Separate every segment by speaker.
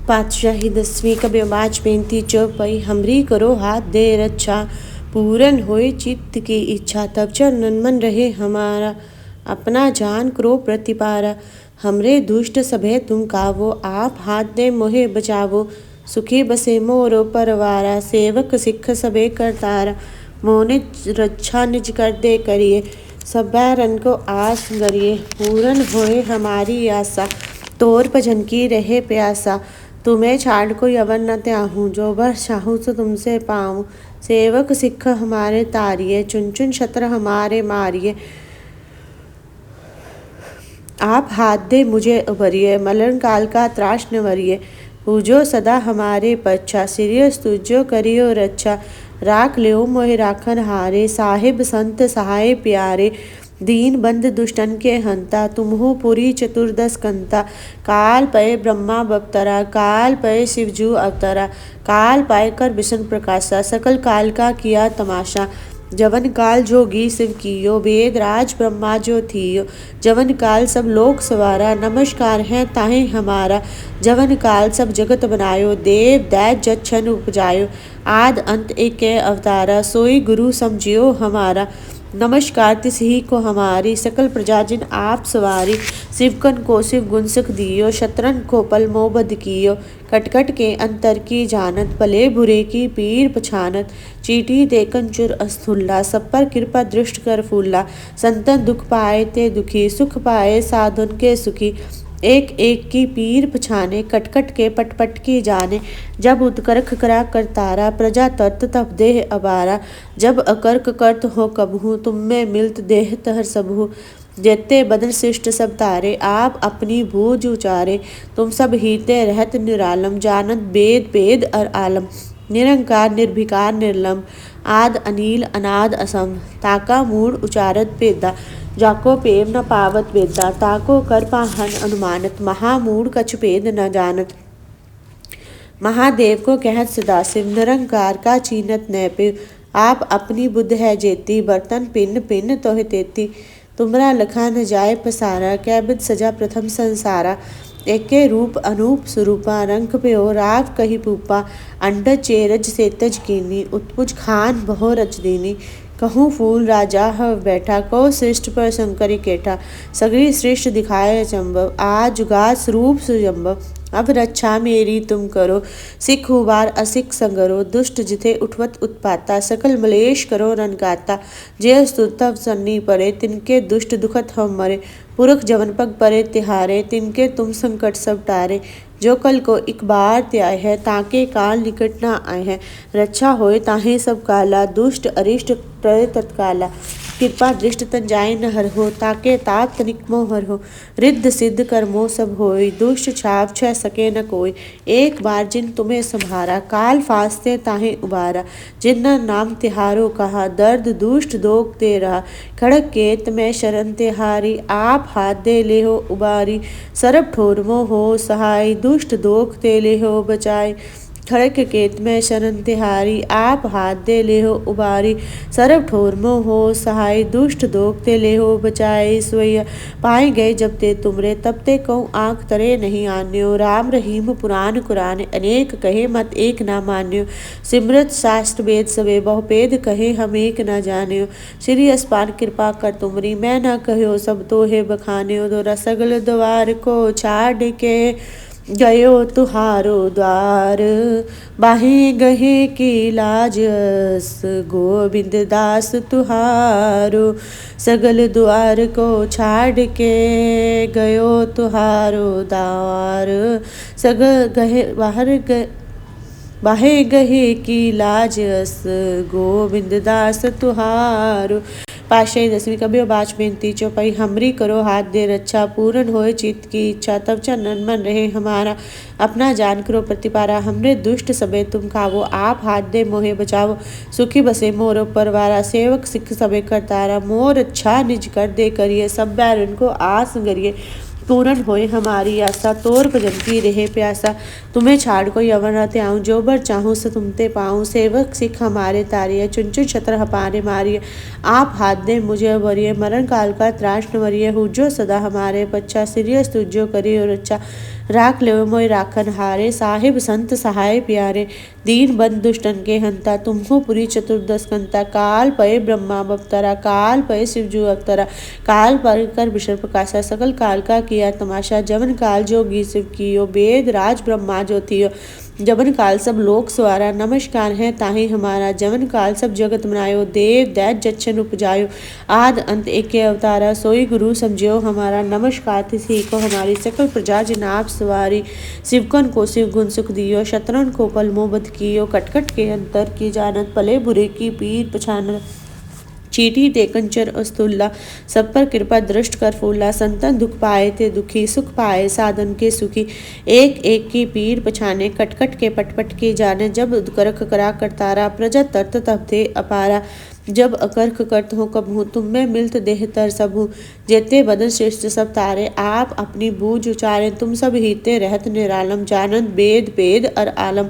Speaker 1: पातशाही 10वीं कभी बाज बेनती चौपाई हमरी करो हाथ दे रक्षा पूरन होए चित्त की इच्छा तब चरणन मन रहे हमारा अपना जान करो प्रतिपारा हमरे दुष्ट सभे तुम कावो आप हाथ दे मोहे बचावो सुखी बसे मोरो परवारा सेवक सिख सबे करतारा मोने रक्षा निज कर दे करिए सब बैरन को आस करिए पूरन होए हमारी आशा तोर भजन की रहे प्यासा तुम्हें छाड़ कोई अवर न त्याहूँ जो बर चाहूँ तो तुमसे पाऊँ सेवक सिख हमारे तारिये चुन चुन छत्र हमारे मारिये आप हाथ दे मुझे उभरिए मलन काल का त्रास न वरिए पूजो सदा हमारे पच्छा सिरियस तुझो करियो रक्षा राख लियो मोहि राखन हारे साहिब संत सहाय प्यारे दीन बंद दुष्टन के हंता तुम्हु पुरी चतुर्दश कंता काल पय ब्रह्मा बवतरा काल पय शिवजू अवतरा काल पाय कर विष्णु प्रकाशा सकल काल का किया तमाशा जवन काल जोगी शिव कियो वेद राज ब्रह्मा जो थियो जवन काल सब लोक सवारा नमस्कार है ताहे हमारा जवन काल सब जगत बनायो देव दैत जत छन उपजायो आद अंत एक अवतारा सोई गुरु समझियो हमारा नमस्कार तिस ही को हमारी सकल प्रजा जिन आप सवारी शिवकन को शिव गुण सुख दियो शत्रन को पल मोबद कियो कटकट के अंतर की जानत भले बुरे की पीर पछानत चीटी देखन चुर अस्थुल्ला सब पर कृपा दृष्ट कर फूला संतन दुख पाए ते दुखी सुख पाए साधुन के सुखी एक एक की पीर पछाने कटकट के पटपट की जाने जब उत्कर्क करा कर तारा प्रजा तत्त तब देह अबारा जब अकर्क कर्त हो कबहू तुम में मिलत देह तहर सबहू जेते बदन शिष्ट सब तारे आप अपनी भूज उचारे तुम सब हीते रहत निरालम जानत वेद वेद और आलम निरंकार निर्भिकार निर्लम आद अनिल अनाद असम ताका मूड उचारत पेदा जाको पेम न पावत वेदा ताको कर पाहन अनुमानत महामूड कछु भेद न जानत महादेव को कहत सदाशिव निरंकार का चीनत नैपे आप अपनी बुद्ध है जेती बर्तन पिन पिन तोह तेती तुमरा लखा न जाए पसारा कैबिद सजा प्रथम संसारा एके रूप अनूप स्वरूपा रंग प्यो राव कही पूपा अंड चेरज सेतज कीनी उत्पुज खान बहो रच दीनी कहूँ फूल राजा हव बैठा को श्रेष्ठ पर शंकरी केठा सगरी श्रेष्ठ दिखाए चंबव आज जुगात स्वरूप सुजम्बव अब रक्षा मेरी तुम करो सिख हुबार असिख संगरो दुष्ट जिथे उठवत उत्पाता सकल मलेश करो रनगाता जय स्तुतव सन्नी परे तिनके दुष्ट दुखत हम मरे पुरख जवन पग परे तिहारे तिनके तुम संकट सब टारे जो कल को एक बार त्याय है ताके काल निकट ना आए हैं रक्षा होए ताहे सब काला दुष्ट अरिष्ट प्रय तत्काला कृपा दृष्ट तन जाय न हर हो ताके ताप तनिक मोह हर हो रिद्ध सिद्ध कर्मो सब होय दुष्ट छाप छह सके न कोई एक बार जिन तुम्हें संभारा काल फास्ते ताहे उबारा जिन्ना नाम तिहारो कहा दर्द दुष्ट दोग ते रहा खड़क केत में शरण तिहारी आप हाथ दे ले हो उबारी सरब ठोरमो हो सहाय दुष्ट दोख ते ले हो बचाए खड़क केत में शरण तिहारी आप हाथ दे ले हो उबारी सरब ठोरमो हो सहाय दुष्ट दोख ते ले हो बचाए सोया पाए गए जब ते तुमरे तब ते कहूँ आँख तरे नहीं आन्यो राम रहीम पुराण कुरान अनेक कहे मत एक ना मान्यो सिमरत शास्त्र वेद सवे बहुपेद कहे हम एक ना जान्यो श्री अस्पान कृपा कर तुमरी मैं ना कहो सब तो है बखान्यो दोरा सगल द्वार को छाड़ के गयो तुहारो द्वार बाहे गहे की लाजस गोविंद दास तुहारो सगल द्वार को छाड़ के गयो तुहारो द्वार सग गहे बाहे गहे की लाजस गोविंद दास तुहारो पातशाही 10वीं कभी बाज बेनती चौपाई हमरी करो हाथ दे रक्षा पूर्ण होए चित्त की इच्छा तब चरणन मन रहे हमारा अपना जान करो प्रतिपारा हमरे दुष्ट सबे तुम खावो आप हाथ दे मोहे बचावो सुखी बसे मोरो परवारा सेवक सिख सबे करतारा मोर अच्छा निज कर दे करिए सब बैरन को आस करिए पूर्ण होए हमारी आशा तोर भजन की रहे प्यासा तुम्हें छाड़ कोई अवर न त्याऊँ जो बर चाहूँ से तुमते पाऊँ सेवक सिख हमारे तारिये चुन चुन छत्र हपारे मारिये आप हाथ दे मुझे वरिये मरण काल का त्रास न वरिये हुजो सदा हमारे पच्छा सिरियस तुझो करियो रक्षा राख ले मोय राखन हारे, साहिब संत सहाय प्यारे। दीन बंद दुष्टन के हंता, तुम्हो पुरी चतुर्दश कंता। काल पय ब्रह्मा अवतरा, काल पय शिवजू अवतरा। काल पर कर विषण प्रकाशा, सकल काल का किया तमाशा। जवन काल जोगी शिव कियो, वेद राज ब्रह्मा जो थियो। जवन काल सब लोक सवारा, नमस्कार है ताहि हमारा। जवन काल सब जगत बनायो, देव दैत जच्छन उपजायो। आद अंत एके अवतारा, सोई गुरु समझियो हमारा। नमस्कार तिसि को हमारी, सकल प्रजा जिन आप सवारी। शिवकन को शिव गुण सुख दियो, शत्रुन को पल मोह बध कियो। कटकट के अंतर की जानत, भले बुरे की पीर पछानत। चीटी ते कंचर अस्तुल्ला, सब पर कृपा दृष्ट कर फूला। संतन दुख पाए ते दुखी, सुख पाए साधन के सुखी। एक एक की पीर पछाने, कटकट के पटपट के जाने। जब करख करा करतारा, प्रजा तरत तब थे अपारा। जब अकर्ख करत हो कबहू, तुम में मिलत देह तर सबू। जेते बदन श्रेष्ठ सब तारे, आप अपनी बूझ उचारे। तुम सब हीते रहत निरालम, जानत वेद पेद अर आलम।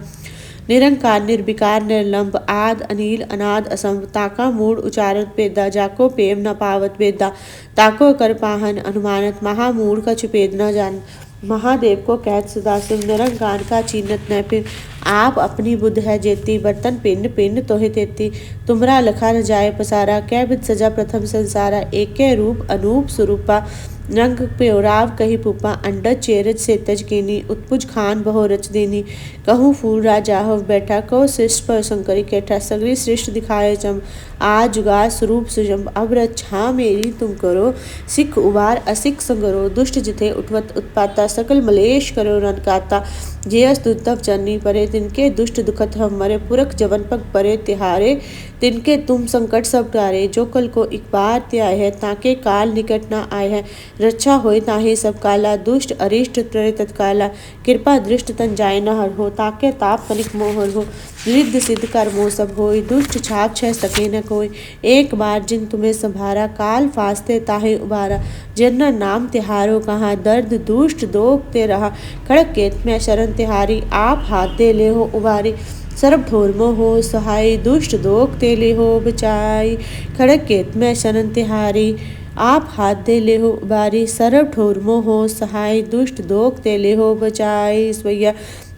Speaker 1: निरंकार निर्विकार निर्लंब, आद अनिल अनाद असंभ। ताका मूड उचारत पेदा, जाको पेम न पावत वेदा। ताको कर पाहन अनुमानत, महामूढ़ कछु पेद न जान। महादेव को कहत सदाशिव, निरंकार का चीनत न फिर। आप अपनी बुद्ध है जेती, बर्तन पिंड पिंड तोहे तेती। तुमरा लखा न जाए पसारा, कै बिध सजा प्रथम संसारा। एके रूप अनूप स्वरूपा, रंग प्योराव कही पुपा। अंडज चेरज से तज कीनी, उत्पुज खान बहो रच देनी। कहूँ फूल राजा हो बैठा, कहो श्रेष्ठ पर शंकरी कैठा। सगरी श्रेष्ठ दिखाए चम, आज जुगा स्वरूप सुजम। अब रक्षा मेरी तुम करो, सिख उबार असिख संगरो। दुष्ट जिथे उठवत उत्पाता, सकल मलेश करो रन काता। जे अस्तुत तब चरनी परे, तिनके दुष्ट दुखत हम मरे। पुरख जवन पग परे तिहारे, तिनके तुम संकट सब टारे। जो कल को एक बार त्याय है, ताके काल निकट न आए है। रक्षा होय ताहि सब काला, दुष्ट अरिष्ट त्रे तत्काला। कृपा दृष्ट तन जाय न हर हो, ताके ताप कनिक मोहर हो। रिद्ध सिद्ध कर मोह सब होय, दुष्ट छाप छह सके न कोय। एक बार जिन तुम्हें संभारा, काल फास्ते ताहि उबारा। जिन नाम तिहारो कहा, दर्द दुष्ट दोख ते रहा। खड़क केत में शरण तिहारी, आप हाथ दे ले हो उबारी। सर्व ठोर मोह सहाय, दुष्ट दोख ते ले हो बचाई। खड़क केत में शरण तिहारी, आप हाथ दे ले हो उबारी। सरव ठोर मोह सहाय, दुष्ट दोख ते ले हो बचाई। स्वैया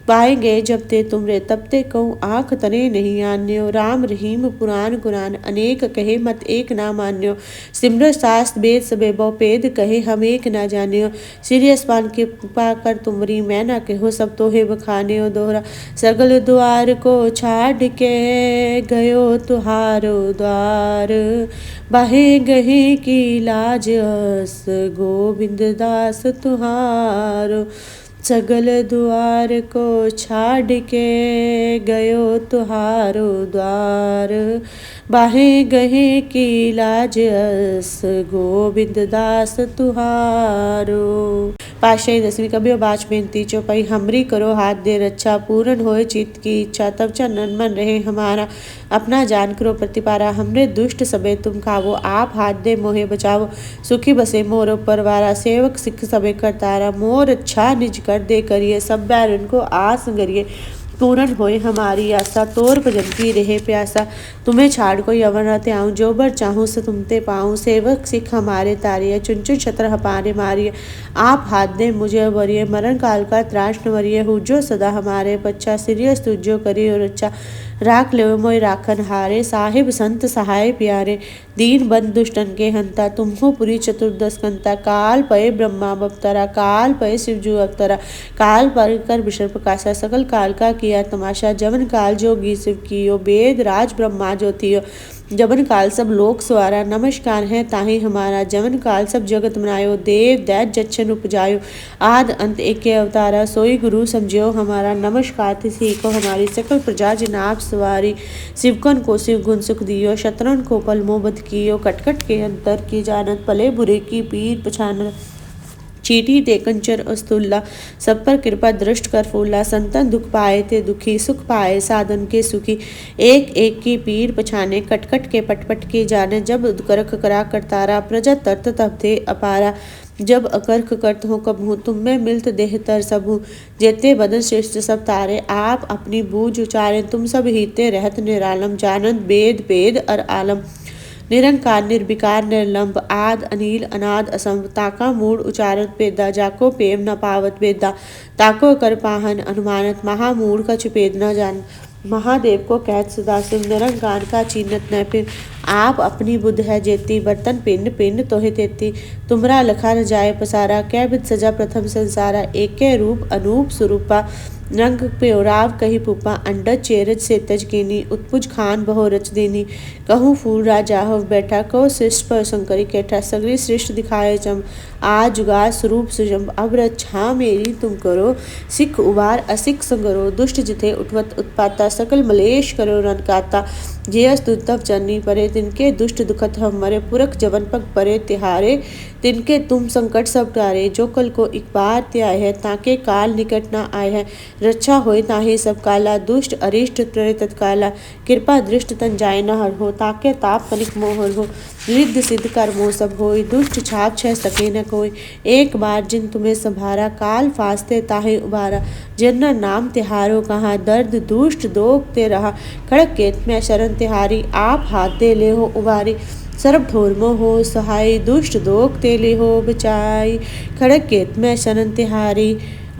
Speaker 1: पाएंगे जब ते तुमरे, तब ते कहूँ आँख तने नहीं आन्यो। राम रहीम पुराण कुरान, अनेक कहे मत एक ना मान्यो। सिमर शास्त्र वेद सबे बहु पेद, कहे हम एक ना जान्यो। श्री अस्पान के कृपा कर तुमरी, मैं ना कहो सब तोहे बखान्यो। दोहरा सगल द्वार को छाड़ के, गयो तुहारो द्वार। बाहे गहे की लाज अस, गोविंद दास तुहारो। सगल द्वार को छाड़ के, गयो तुहारो द्वार। बाहे गहे की लाज अस, गोविंद दास तुहारो। पातशाही दसवीं कबियो बाच बेनती चौपाई, हमरी करो हाथ दे रक्षा। पूर्ण होए चित्त की इच्छा, तब चरणन मन रहे हमारा। अपना जान करो प्रतिपारा, हमरे दुष्ट सबे तुम खावो। आप हाथ दे मोहे बचावो, सुखी बसे मोर परवारा। सेवक सिख सबे करतारा, मोर अच्छा निज कर दे करिए। सब बैरन को आस गरिए, पूर्ण होए हमारी आशा। तोर भजन की रहे प्यासा, तुम्हें छाड़ कोई अवर न त्याऊँ। जो बर चाहूँ से तुमते पाऊँ, सेवक सिख हमारे तारिय। चुन चुन छत्र हमारे मारिय, आप हाथ दे मुझे वरिय। मरण काल का त्रास न वरिय, हुजो सदा हमारे पच्छा। सिरियस तुझो करियो रक्षा, राख ले मोय राखन हारे। साहिब संत सहाय प्यारे, दीन बंद दुष्टन के हंता। तुम्हो पुरी चतुर्दश कंता। काल पय ब्रह्मा अवतरा, काल पय शिवजू अवतरा। काल पर कर विषण प्रकाशा, सकल काल का किया तमाशा। जवन काल जोगी शिव कियो, वेद राज ब्रह्मा जो थियो। जवन काल सब लोक सवारा, नमस्कार है ताहि हमारा। जवन काल सब जगत बनायो, देव दैत जच्छन उपजायो। आद अंत एके अवतारा, सोई गुरु समझियो हमारा। नमस्कार तिसि को हमारी, सकल प्रजा जिन आप सवारी। शिवकन को शिव गुण सुख दियो, शत्रुन को पल मोह बध कियो। कटकट के अंतर की जानत, भले बुरे की पीर पछानत। चीटी ते कंचर अस्तुल्ला, सब पर कृपा दृष्ट कर फूला। संतन दुख पाए ते दुखी, सुख पाए साधन के सुखी। एक एक की पीर पछाने, कटकट के पटपट के जाने। जब करख करा करतारा, प्रजा तरत तब थे अपारा। जब अकर्ख करत हो कबहू, तुम में मिलत देह तर सबू। जेते बदन श्रेष्ठ सब तारे, आप अपनी बूझ उचारे। तुम सब हीते रहत निरालम, जानत वेद पेद अर आलम। निरंकार निर्विकार निर्लंब आद अनिल अनाद असंभ ताका मूड उचारत पेदा जाको पेम न पावत वेदा ताको कर पाहन अनुमानत महामूढ़ कछु पेद न जान। महादेव को कहत सदाशिव निरंकार का चीनत न फिर आप अपनी बुद्ध है जेती बर्तन पिंड पिंड तोहे तेती तुमरा लखा न जाए पसारा कै बिद सजा प्रथम संसारा एके रूप अनूप स्वरूपा रंग प्योराव कही पुपा अंडज चेरज सेतज कीनी उत्पुज खान बहो रच देनी कहूँ फूल राजा हो बैठा कहो श्रेष्ठ पर शंकरी कैठा सगरी श्रेष्ठ दिखाए चम आ जुगा स्वरूप सुजम अब रक्षा मेरी तुम करो सिख उबार असिख संगरो दुष्ट जिथे उठवत उत्पाता सकल मलेश करो रन काता जे स्तुतव चरनी परे तिनके दुष्ट दुखत हम मरे पुरख जवन पग परे तिहारे तिनके तुम संकट सब टारे जो कल को एक बार त्याय है ताके काल निकट न आए है रक्षा होय ताहे सब काला दुष्ट अरिष्ट त्रे तत्काला कृपा दृष्ट तन जाय न हर हो ताके ताप कनिक मोहर हो रिद्ध सिद्ध कर मोह सब होय दुष्ट छाप छह सके न कोई एक बार जिन तुम्हें संभारा काल फास्ते ताहे उबारा जिन नाम तिहारो कहाँ दर्द दुष्ट दोग ते रहा खड़क केत में शरण तिहारी आप हाथ दे ले हो उबारी सर्व ढोरमो हो सहाय दुष्ट दोग तेले हो बचाई खड़क केत में शरण तिहारी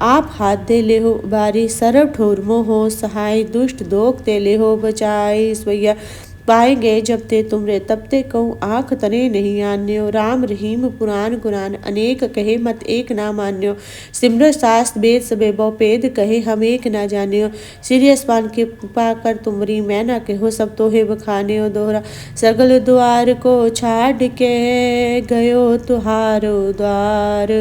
Speaker 1: आप हाथ दे ले हो उबारी सर्व ठोरमो हो सहाय दुष्ट दोग तेले हो बचाई स्वैया पाएंगे जब ते तुमरे तब ते कहूँ आँख तने नहीं आन्यो राम रहीम पुराण कुरान अनेक कहे मत एक ना मान्यो सिमर शास्त्र वेद सबे बहुपेद कहे हम एक ना जान्यो श्री अस्पान के कृपा कर तुमरी मैं ना कहो सब तो है बखाने दोहरा सगल द्वार को छाड़ के गयो तुहारो द्वार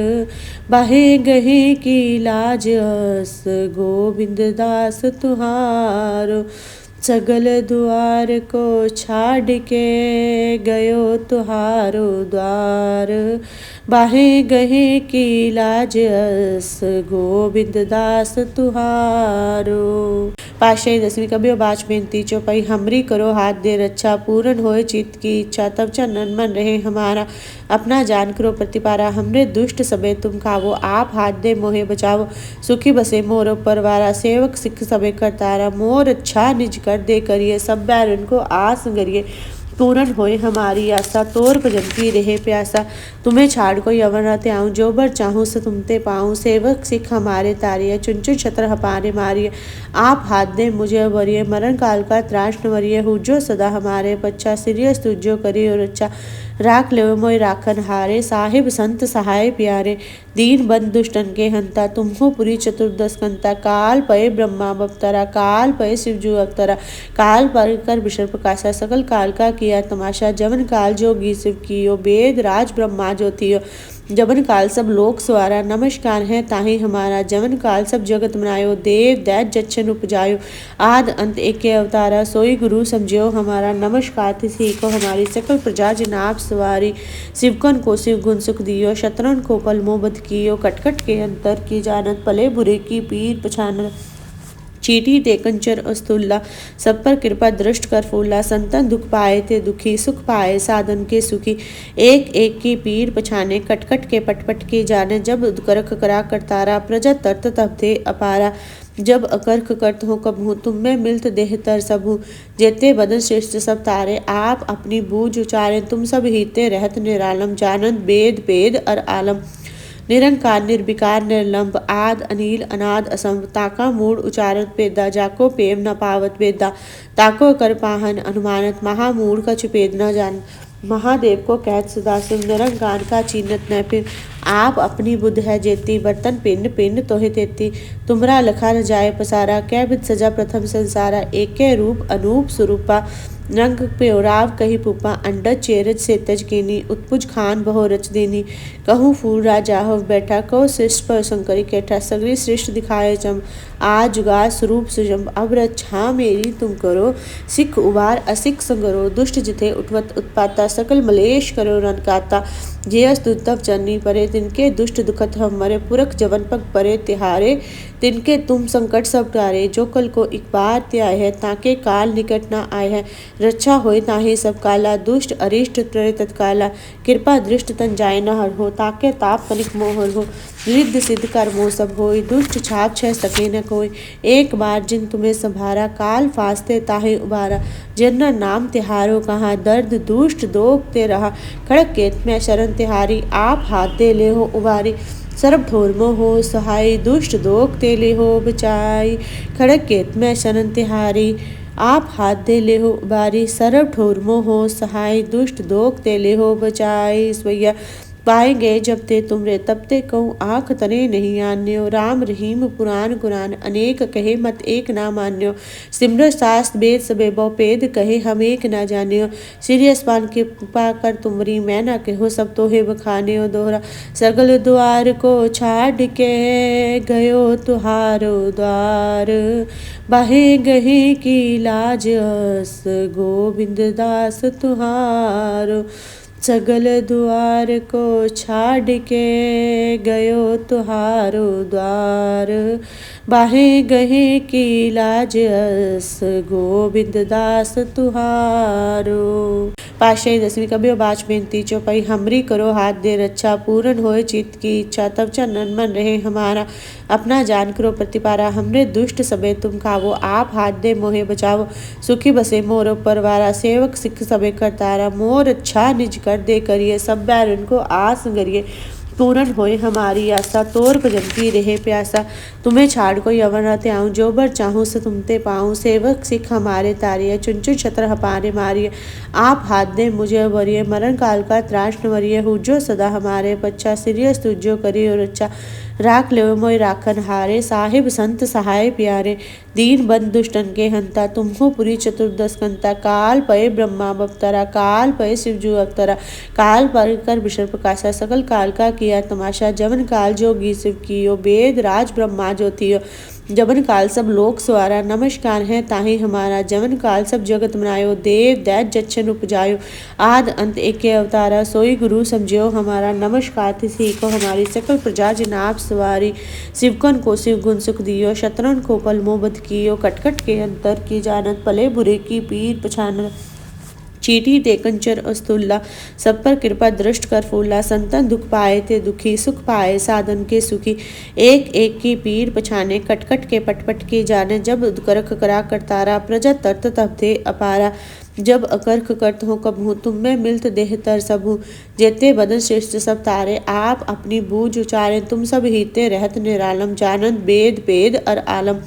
Speaker 1: बाहे गहे की लाज अस गोविंद दास तुहारो सगल द्वार को छाड़ के गयो तुहारो द्वार बाहे गहे की लाज अस गोविंद दास तुहारो। पाशे 10वीं कबियो बाच बेनती चौपाई हमरी करो हाथ दे रक्षा पूर्ण होए चित्त की इच्छा तब चंदन मन रहे हमारा अपना जान करो प्रतिपारा हमरे दुष्ट सबे तुम खावो आप हाथ दे मोहे बचावो सुखी बसे मोर परवारा सेवक सिख सबे करतारा मोर अच्छा निज कर दे करिए सब बैरन को आस करिए पूर्ण होए हमारी आशा तोर भजन की रहे प्यासा तुम्हें छाड़ को यवन रत आऊँ जो बर चाहूँ से तुमते पाऊँ सेवक सिख हमारे तारिय चुन चुन छत्र हपारे मारिय आप हाथ दे मुझे वरिय मरण काल का त्राश न वरिय हुजो सदा हमारे बच्चा सिरियस तुझो करी और अच्छा राख ले मोय राखन हारे साहिब संत सहाय प्यारे दीन बंद दुष्टन के हंता तुमको पुरी चतुर्दश कंता काल पय ब्रह्मा बप्तरा काल पय शिवजू अवतरा काल पर कर विषर प्रकाशा सकल काल का किया तमाशा जवन काल जोगी शिव कियो वेद राज ब्रह्मा जो थियो जवन काल सब लोक स्वारा नमस्कार है ताही हमारा जवन काल सब जगत बनायो देव दैत जच्छन उपजायो आद अंत एके अवतारा सोई गुरु समझियो हमारा नमस्कार तिसी को हमारी सकल प्रजा जिनाब सवारी शिवकन को शिव गुण सुख दियो शत्रन को पल मोबद कियो कटकट के अंतर की जानत पले बुरे की पीर पछान चीटी ते कंचर अस्तुल्ला सब पर कृपा दृष्ट कर फूला संतन दुख पाए थे दुखी सुख पाए साधन के सुखी एक एक की पीर पछाने कटकट के पटपट के जाने जब करख करा करतारा प्रजा तरत तब थे अपारा जब अकर्क करत हो कबहू तुम में मिलत देह तर सबू जेते बदन श्रेष्ठ सब तारे आप अपनी बूझ उचारे तुम सब हीते रहत निरालम जानंद वेद पेद और आलम निरंकार निर्विकार निर्लंब आद अनिल अनाद असंभ ताका मूड उचारत पेदा जाको पेम न पावत वेदा ताको कर पाहन अनुमानत महामूढ़ कछु पेद न जान। महादेव को कहत सदाशिव निरंकार का चीनत न फिर आप अपनी बुद्ध है जेती बर्तन पिंड पिंड तोहे तेती तुमरा लखा न जाए पसारा कै बिद सजा प्रथम संसारा एके रूप अनूप स्वरूपा रंग प्योराव कही पुपा अंडज चेरज सेतज कीनी उत्पुज खान बहो रच देनी कहूँ फूल राजा हो बैठा कहो श्रेष्ठ पर शंकरी कैठा सगरी श्रेष्ठ दिखाए चम आ जुगा स्वरूप सुजम अब रक्षा मेरी तुम करो सिख उबार असिख संगरो दुष्ट जिथे उठवत उत्पाता सकल मलेश करो रन काता जे स्तुतव चरनी परे तिनके दुष्ट दुखत हम मरे पुरख जवन पग परे तिहारे तिनके तुम संकट सब टारे जो कल को एक बार त्याय है ताके काल निकट न आए है रक्षा होय ताहि सब काला, दुष्ट अरिष्ट त्रय तत्काला, कृपा दृष्ट तन जाय न हर हो, ताके ताप तनिक मोहर हो, रिद्ध सिद्ध कर मोह सब होय, दुष्ट छाप छह सके न कोय, एक बार जिन तुम्हें संभारा, काल फास्ते ताहि उबारा, जनना नाम तिहारो कहा, दर्द दुष्ट दोग ते रहा, खड़क केत में शरण तिहारी, आप हाथ दे ले हो उबारी, सर्व ठोर हो सहाय, दुष्ट दोग ते ले हो बचाई, खड़क केत में शरण तिहारी, आप हाथ दे ले हो उबारी, सर्व ठोर हो सहाय, दुष्ट दोग ते ले हो बचाई। स्वैया पाएंगे जब ते तुमरे तब ते कहूँ आँख तने नहीं आन्यो, राम रहीम पुराण कुरान अनेक कहे मत एक ना मान्यो, सिमर शास्त्र वेद सबे बहुपेद कहे हम एक ना जान्यो, श्री अस्पान के कृपा कर तुमरी मैं ना कहो सब तो है बखान्यो, दोहरा सगल द्वार को छाड़ के गयो तुहारो द्वार, बाहे गहे की लाज अस गोविंद दास तुहारो, सगल द्वार को छाड़ के गयो तुहारो द्वार, बाहे गहे की लाज अस गोविंद दास तुहारो। पातशाही 10वीं कबियो बाच बेनती चौपाई, हमरी करो हाथ दे रक्षा, पूर्ण होए चित्त की इच्छा, तब चरणन मन रहे हमारा, अपना जान करो प्रतिपारा, हमरे दुष्ट सबे तुम खावो, आप हाथ दे मोहे बचावो, सुखी बसे मोर परवारा, सेवक सिख सबे करतारा, मोर अच्छा निज कर दे करिए, सब बैरन को आस करिए, पूर्ण होए हमारी आशा, तोर भजन की रहे प्यासा, तुम्हें छाड़ कोई अवर न त्याऊं, जो बर चाहूँ से तुमते पाऊँ, सेवक सिख हमारे तारिये, चुन चुन छत्र हपारे मारिये, आप हाथ दे मुझे वरिये, मरण काल का त्राश न वरिये, हुजो सदा हमारे पच्चा, सिरियस तुझो करियो रक्षा, राख ले मोय राखन हारे, साहिब संत सहाय प्यारे, दीन बंद दुष्टन के हंता, तुम्हो पुरी चतुर्दश कंता, काल पय ब्रह्मा बप्तरा, काल पय शिवजू अवतरा, काल पर कर विषर प्रकाशा, सकल काल का किया तमाशा, जवन काल जोगी शिव कियो, वेद राज ब्रह्मा जो थियो, जवन काल सब लोक सवारा, नमस्कार है ताहि हमारा, जवन काल सब जगत बनायो, देव दैत जच्छन उपजायो, आद अंत एके अवतारा, सोई गुरु समझियो हमारा, नमस्कार तिसी को हमारी, सकल प्रजा जिनाब सवारी, शिवकन को शिव गुण सुख दियो, शत्रन को पल मोबद कियो, कटकट के अंतर की जानत, पले बुरे की पीर पछानत, चीटी ते कंचर अस्तुल्ला, सब पर कृपा दृष्ट कर फूला, संतन दुख पाए ते दुखी, सुख पाए साधन के सुखी, एक एक की पीर पछाने, कटकट के पटपट की जाने, जब करख करा करतारा, प्रजा तरत तब थे अपारा, जब अकर्ख करत हो कबहू, तुम में मिलत देह तर सबू, जेते बदन श्रेष्ठ सब तारे, आप अपनी बूझ उचारे, तुम सब हीते रहत निरालम, जानंद वेद पेद अर आलम,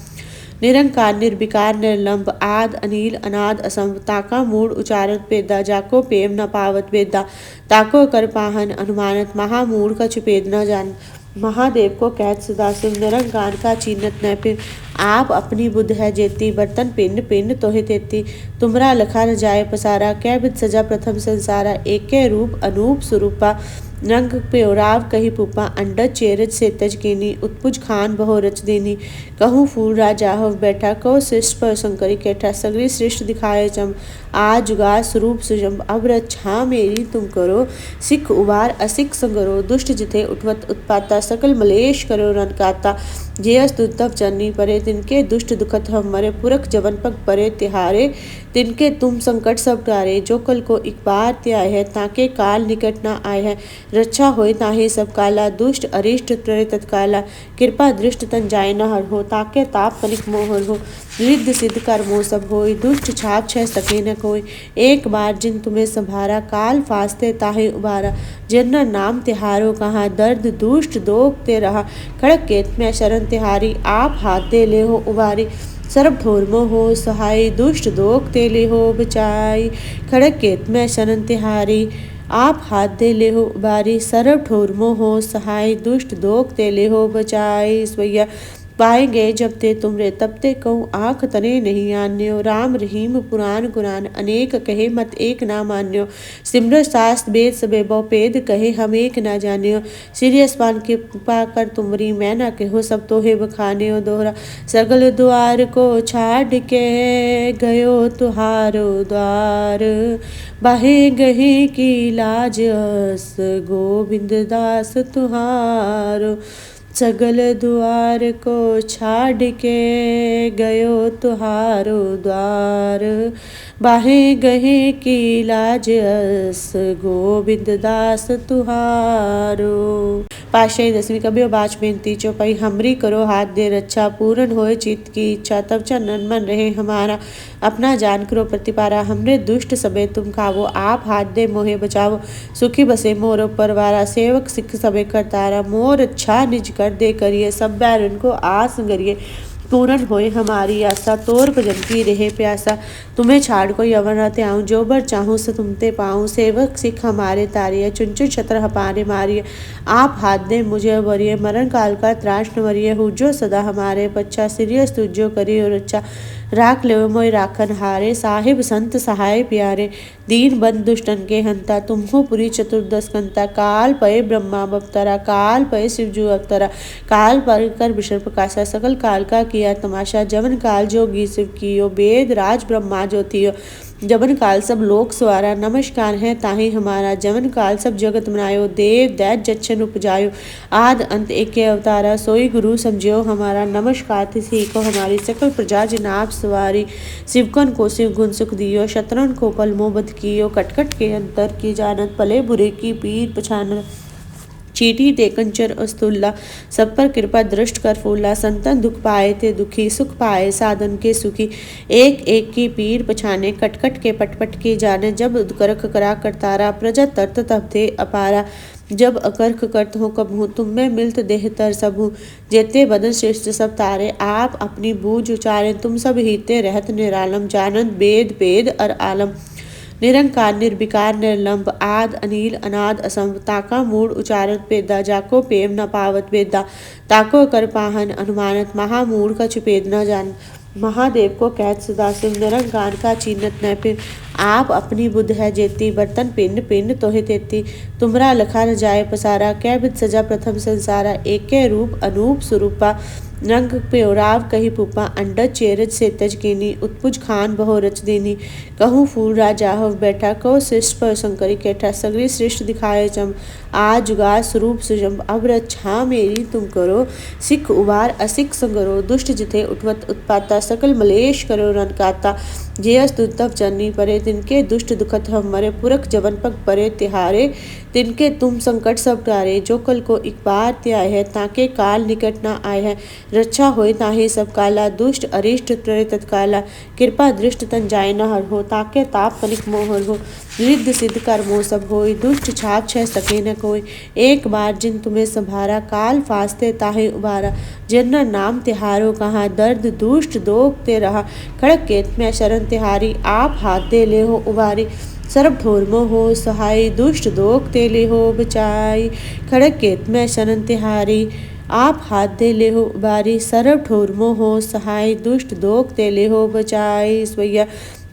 Speaker 1: निरंकार निर्विकार निर्लंब, आद अनिल अनाद असंभ, ताका मूड उचारत पेदा, जाको पेम न पावत वेदा, ताको कर पाहन अनुमानत, महामूढ़ कछु पेद न जान, महादेव को कैद सदाशिव, निरंकार का चीनत न फिर, आप अपनी बुद्ध है जेती, बर्तन पिंड पिंड तोहे तेती, तुमरा लखा न जाए पसारा, कै बिद सजा प्रथम संसारा, एके रूप अनूप स्वरूपा, रंग प्योराव कही पुपा, अंडज चेरज से तज केनी, उत्पुज खान बहो रच देनी, कहूँ फूल राजा हो बैठा, कहो श्रेष्ठ पर शंकरी कैठा, सगरी श्रेष्ठ दिखाए चम, आज जुगा स्वरूप सुजम, अब रक्षा मेरी तुम करो, सिख उबार असिख संगरो, दुष्ट जिथे उठवत उत्पाता, सकल मलेश करो रन काता, जे अस्तुतव चरनी परे, तिनके दुष्ट दुखत हम मरे, पुरख जवन पग परे तिहारे, तिनके तुम संकट सब टारे, जो कल को एक बार त्याय है, ताके काल निकट न आए है, रक्षा होय ताहि सब काला, दुष्ट अरिष्ट त्रय तत्काला, कृपा दृष्ट तन जाय न हर हो, ताके ताप तनिक मोहर हो, रिद्ध सिद्ध कर मोह सब होय, दुष्ट छाप छह सके न कोय, एक बार जिन तुम्हें संभारा, काल फास्ते ताहि उबारा, जनना नाम तिहारो कहा, दर्द दुष्ट दोग ते रहा, खड़क केत में शरण तिहारी, आप हाथ दे ले हो उबारी, सर्व ठोर हो सहाय, दुष्ट दोग ते ले हो बचाई, खड़क केत में शरण तिहारी, आप हाथ दे ले हो उबारी, सर्व ठोर हो सहाय, दुष्ट दोग ते ले हो बचाई। स्वैया पाएंगे जब ते तुमरे तब ते कहूँ आँख तने नहीं आन्यो, राम रहीम पुराण कुरान अनेक कहे मत एक ना मान्यो, सिमर शास्त्र वेद सबे बहुपेद कहे हम एक ना जान्यो, श्री अस्पान के कृपा कर तुमरी मैं ना कहो सब तो है बखान्यो, दोहरा सगल द्वार को छाड़ के गयो तुहारो द्वार, बाहे गहे की लाज अस गोविंद दास तुहारो, सगल द्वार को छाड़ के गयो तुहारो द्वार, बाहें गहे की लाज अस गोबिंद दास तुहारो। पातशाही 10वीं कबियो बाच बेनती चौपाई हमरी करो हाथ दे रक्षा पूर्ण होए चित्त की इच्छा तब चरणन मन रहे हमारा अपना जान करो प्रतिपारा हमरे दुष्ट सबे तुम खावो आप हाथ दे मोहे बचावो सुखी बसे मोर परवारा सेवक सिख सबे करतारा मोर अच्छा निज कर दे करिए सब बैरन को आस करिए पूर्ण होए हमारी आशा तोर भजन की रहे प्यासा तुम्हें छाड़ कोई अवर न त्याऊं जो बर चाहूं से तुमते पाऊं सेवक सिख हमारे तारिय चुन चुन छत्र हपारे मारिय आप हाथ दे मुझे वरिय मरण काल का त्रास न वरिय हुजो सदा हमारे पच्चा सिरियस तुझो करी और अच्छा राख ले मोय राखन हारे साहिब संत सहाय प्यारे दीन बंद दुष्टन के हंता तुम्हो पुरी चतुर्दश कंता काल पय ब्रह्मा बप्तरा काल पय शिवजू अवतरा काल पर कर विषर प्रकाशा सकल काल का किया तमाशा जवन काल जोगी शिव कियो वेद राज ब्रह्मा जो थियो जवन काल सब लोक सवारा नमस्कार है ताहि हमारा जवन काल सब जगत बनायो देव दैत जच्छन उपजायो आद अंत एके अवतारा सोई गुरु समझियो हमारा नमस्कार तिसी को हमारी सकल प्रजा जनाब सवारी शिवकन को शिव गुण सुख दियो शत्रन को पल मोबद कियो कटकट के अंतर की जानत पले बुरे की पीर पछान चीटी ते कंचर अस्तुल्ला सब पर कृपा दृष्ट कर फूला संतन दुख पाए थे दुखी सुख पाए साधन के सुखी एक एक की पीर पछाने कटकट के पटपट के जाने जब करख करा करतारा प्रजा तरत तब थे अपारा जब अकर्क करत हो कबहू तुम में मिलत देह तर सबू जेते बदन श्रेष्ठ सब तारे आप अपनी बूझ उचारे तुम सब हीते रहत निरालम जानंद वेद वेद अर आलम निरंकार निर्विकार निर्लंब आद अनिल अनाद असंभ ताका मूड उचारत पेदा जाको पेव न पावत वेदा ताको कर पाहन अनुमानत महामूड का छुपेद न जान महादेव को कैद सदा शिव निरंकार का चीनत न फिर आप अपनी बुद्ध है जेती बर्तन पिंड पिंड तोहे तेती तुमरा लखा न जाए पसारा कै बिद सजा प्रथम संसारा एके रूप अनूप स्वरूपा रंग प्योराव कही पुपा अंडज चेरज से तज केनी उत्पुज खान बहो रच देनी कहूँ फूल राजा हो बैठा कहो श्रेष्ठ पर शंकरी कैठा सगरी श्रेष्ठ दिखाए चम आज जुगार स्वरूप सुजम अब रक्षा मेरी तुम करो सिख उबार असिख संगरो दुष्ट जिथे उठवत उत्पाता सकल मलेश करो रन काता जे अस्तुतव चरनी परे तिनके दुष्ट दुखत हम मरे पुरख जवन पग परे तिहारे तिनके तुम संकट सब टारे जो कल को एक बार त्याय है ताके काल निकट न आए है रक्षा होए ताहे सब काला दुष्ट अरिष्ट त्रे तत्काला कृपा दृष्ट तन जाय न हर हो ताके ताप कनिक मोहर हो रिद्ध सिद्ध कर मोह सब होय दुष्ट छाप छह सके न कोई एक बार जिन तुम्हें संभारा काल फास्ते ताहे उबारा जिन नाम तिहारो कहाँ दर्द दुष्ट दोग ते रहा खड़क केत में शरण तिहारी आप हाथ दे ले हो उबारी सर्व ढोरमो हो सहाय दुष्ट दोग तेले हो बचाई खड़क केत में शरण तिहारी आप हाथ दे ले हो बारी सर्व ठोरमो हो सहाय दुष्ट दोग तेले हो बचाई स्वैया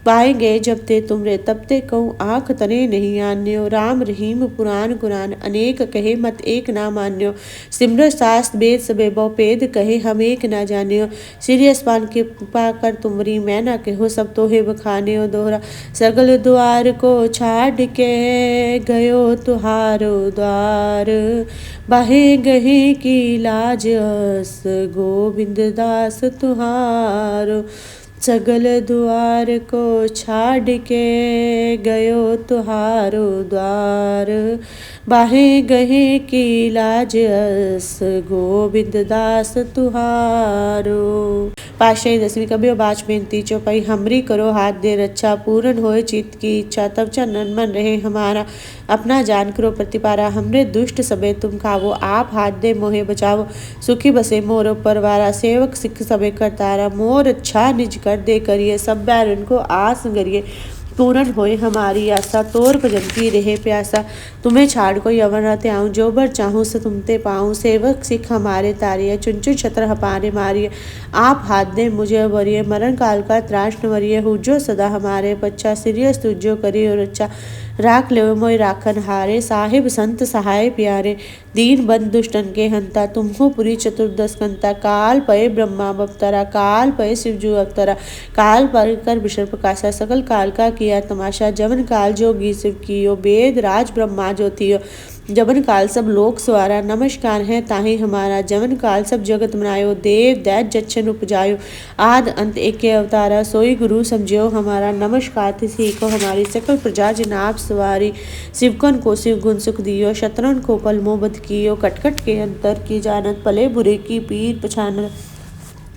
Speaker 1: पाएंगे जब ते तुमरे तब ते कहूँ आँख तने नहीं आन्यो राम रहीम पुराण कुरान अनेक कहे मत एक ना मान्यो सिमर शास्त्र वेद सबे बहुपेद कहे हम एक ना जान्यो श्री अस्पान के पाकर तुमरी मैं ना कहो सब तो हे बखाने दोहरा सगल द्वार को छाड़ के गयो तुहारो द्वार बाहे गहे की लाज अस गोविंद दास तुहारो सगल द्वार को छाड़ के गयो तुहारो द्वार बाहे गहे की लाज अस गोविंद दास तुहारो। पातशाही 10वीं कबियो बाच बेनती चौपाई हमरी करो हाथ दे रक्षा पूर्ण होए चित्त की इच्छा तब चरणन मन रहे हमारा अपना जान करो प्रतिपारा हमरे दुष्ट सबे तुम खावो आप हाथ दे मोहे बचावो सुखी बसे मोर परवारा सेवक सिख सबे करतारा मोर अच्छा निज कर दे करिए सब बैरन को आस करिए पूर्ण होए हमारी आशा तोर भजन की रहे प्यासा तुम्हें छाड़ कोई अवर न त्याऊं जो बर चाहूं से तुमते पाऊं सेवक सिख हमारे तारिय चुन चुन छत्र हपारे मारिय आप हाथ दे मुझे वरिय मरण काल का त्रास न वरिय हुजो सदा हमारे पच्चा सिरियस तुझो करी और अच्छा राख ले मोय राखन हारे साहिब संत सहाय प्यारे दीन बंद दुष्टन के हंता तुम्हो पुरी चतुर्दश कंता काल पय ब्रह्मा बप्तरा काल पय शिवजू अवतरा काल पर कर विषर प्रकाशा सकल काल का किया तमाशा जवन काल जोगी शिव कियो वेद राज ब्रह्मा जो थियो जबन काल सब लोक सवारा नमस्कार है ताहि हमारा। जबन काल सब जगत बनायो देव दैत जच्छन उपजायो। आद अंत एके अवतारा सोई गुरु समझियो हमारा। नमस्कार तिसी को हमारी सकल प्रजा जिन आप सवारी। शिवकन को शिव गुण सुख दियो शत्रुन को पल मोह बध कियो। कटकट के अंतर की जानत पले बुरे की पीर पछानत।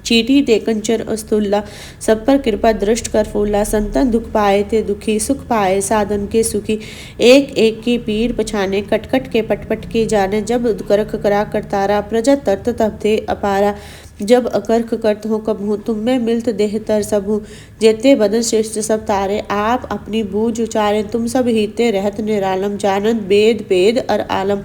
Speaker 1: चीटी ते कंचर अस्तुल्ला सब पर कृपा दृष्ट कर फूला। संतन दुख पाए ते दुखी सुख पाए साधन के सुखी। एक एक की पीर पछाने कटकट के पटपट की जाने। जब करख करा करतारा प्रजा तरत तब थे अपारा। जब अकर्ख करत हो कबहू तुम में मिलत देह तर सबहू। जेते बदन श्रेष्ठ सब तारे आप अपनी बूझ उचारे। तुम सब हीते रहत निरालम जानत वेद पेद अर आलम।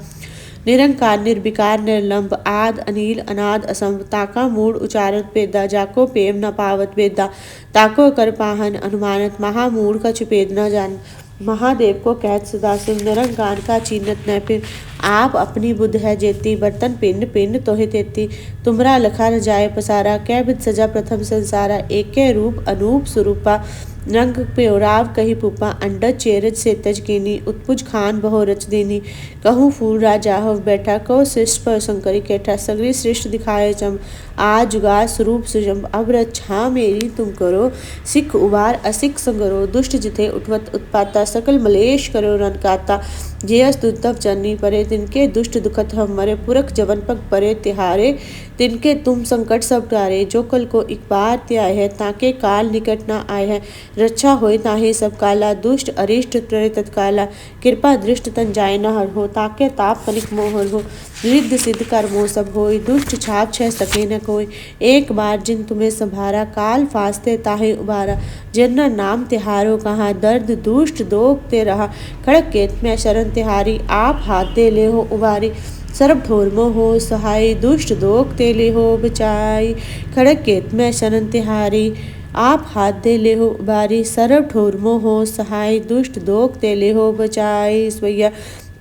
Speaker 1: निरंकार निर्विकार निर्लंब आद अनिल अनाद असंभ। ताका मूड उचारत पेदा जाको पेम न पावत वेदा। ताको कर पाहन अनुमानत महामूढ़ कछु पेद न जान। महादेव को कहत सदा शिव निरंकार का चीनत न फिर। आप अपनी बुद्ध है जेती बर्तन पिंड पिंड तोहे तेती। तुमरा लखा न जाए पसारा कै बिध सजा प्रथम संसारा। एके रूप अनूप स्वरूपा रंग प्योराव कही पुपा। अंडज चेरज से तज कीनी उत्पुज खान बहो रच देनी। कहूँ फूल राजा हो बैठा कहो श्रेष्ठ पर शंकरी कैठा। सगरी श्रेष्ठ दिखाए चम आज जुगा स्वरूप सुजम। अब रक्षा मेरी तुम करो सिख उबार असिख संगरो। दुष्ट जिथे उठवत उत्पाता सकल मलेश करो रन काता। जे स्तुतव चरनी परे तिनके दुष्ट दुखत हम मरे। पुरख जवन पग परे तिहारे तिनके तुम संकट सब टारे। जो कल को एक बार त्याय है ताके काल निकट न आए है। रक्षा होय ताहे सब काला दुष्ट अरिष्ट त्वरे तत्काला। कृपा दृष्ट तन जाय न हर हो ताके ताप कनिक मोहर हो। रिद्ध सिद्ध कर मोह सब होय दुष्ट छाप छह सके न कोय। एक बार जिन तुम्हें संभारा काल फास्ते ताहे उबारा। जिन नाम तिहारो कहा दर्द दुष्ट दोग ते रहा। खड़क केत में शरण तिहारी आप हाथ दे ले हो उबारी। सर्व ठोर हो सहाय दुष्ट दोग ते ले हो बचाई। खड़क केत में शरण तिहारी आप हाथ दे ले हो उबारी। सर्व ठोर हो सहाय दुष्ट दोग ते ले हो बचाई। स्वैया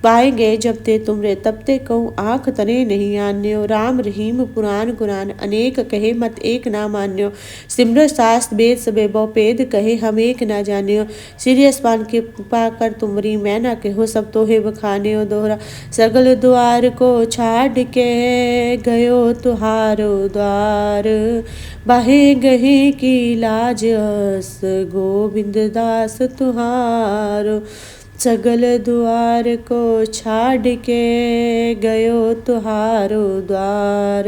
Speaker 1: पाएंगे जब ते तुमरे तब ते कहूँ आँख तने नहीं आन्यो। राम रहीम पुराण कुरान अनेक कहे मत एक ना मान्यो। सिमर शास्त्र वेद सबे बहुपेद कहे हम एक ना जान्यो। श्री अस्पान के कृपा कर तुमरी मैं ना कहो सब तोहे बखान्यो। दोहरा सगल द्वार को छाड़ के गयो तुहारो द्वार। बाहे गहे की लाज अस गोविंद दास तुहारो। सगल द्वार को छाड़ के गयो तुहारो द्वार।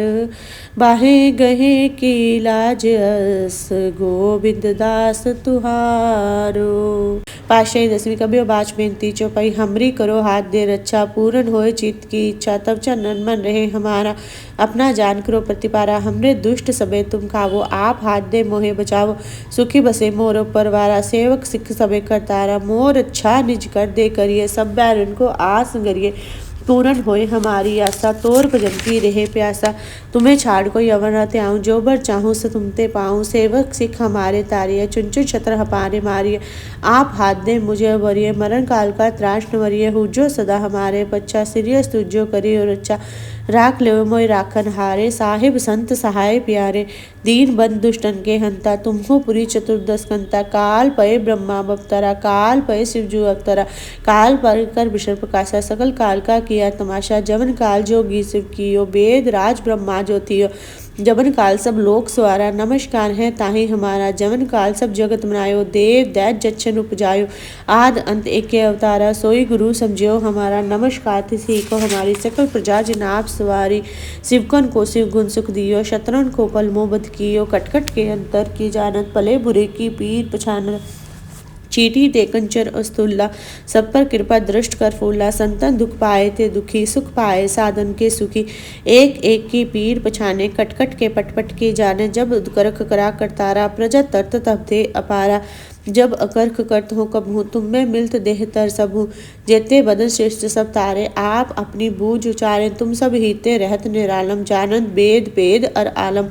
Speaker 1: बाहे गहे की लाज अस गोविंद दास तुहारो। पातशाही 10वीं कबियो बाच बेनती चौपाई। हमरी करो हाथ दे रक्षा पूर्ण होए चित्त की इच्छा। तब चरणन मन रहे हमारा अपना जान करो प्रतिपारा। हमरे दुष्ट सबे तुम खावो आप हाथ दे मोहे बचावो। सुखी बसे मोर परवारा सेवक सिख सबे करतारा। मोर अच्छा निज कर दे करिए सब बैरन को आस करिए। पूर्ण होए हमारी आशा तोर भजन की रहे प्यासा। तुम्हें छाड़ कोई अवर न त्याऊँ जो बर चाहूँ से तुमते पाऊँ। सेवक सिख हमारे तारिय चुन चुन छत्र हपारे मारिय। आप हाथ दे मुझे वरिय मरण काल का त्रास न वरिय। हुजो सदा हमारे पच्चा सिरियस तुझो करियो रक्षा। राख ले मोय राखन हारे साहिब संत सहाय प्यारे। दीन बंद दुष्टन के हंता तुमको पुरी चतुर्दश कंता। काल पय ब्रह्मा बप्तरा काल पय शिवजू अवतरा। काल पर कर विषण प्रकाशा सकल काल का किया तमाशा। जवन काल जोगी शिव कियो वेद राज ब्रह्मा जो थियो। जबन काल सब लोक सवारा नमस्कार है ताहि हमारा। जबन काल सब जगत बनायो देव दैत जच्छन उपजायो। आद अंत एके अवतारा सोई गुरु समझियो हमारा। नमस्कार तिसी को हमारी सकल प्रजा जिन आप सवारी। शिवकन को शिव गुण सुख दियो शत्रुन को पल मोह बध कियो। कटकट के अंतर की जानत पले बुरे की पीर पछानत। चीटी ते कंचर अस्तुल्ला सब पर कृपा दृष्ट कर फूला। संतन दुख पाए ते दुखी सुख पाए साधन के सुखी। एक एक की पीर पछाने कटकट के पटपट की जाने। जब करख करा करतारा प्रजा तरत तब थे अपारा। जब अकर्ख करत हो कबहू तुम में मिलत देह तर सबहू। जेते बदन श्रेष्ठ सब तारे आप अपनी बूझ उचारे। तुम सब हीते रहत निरालम जानत वेद पेद अर आलम।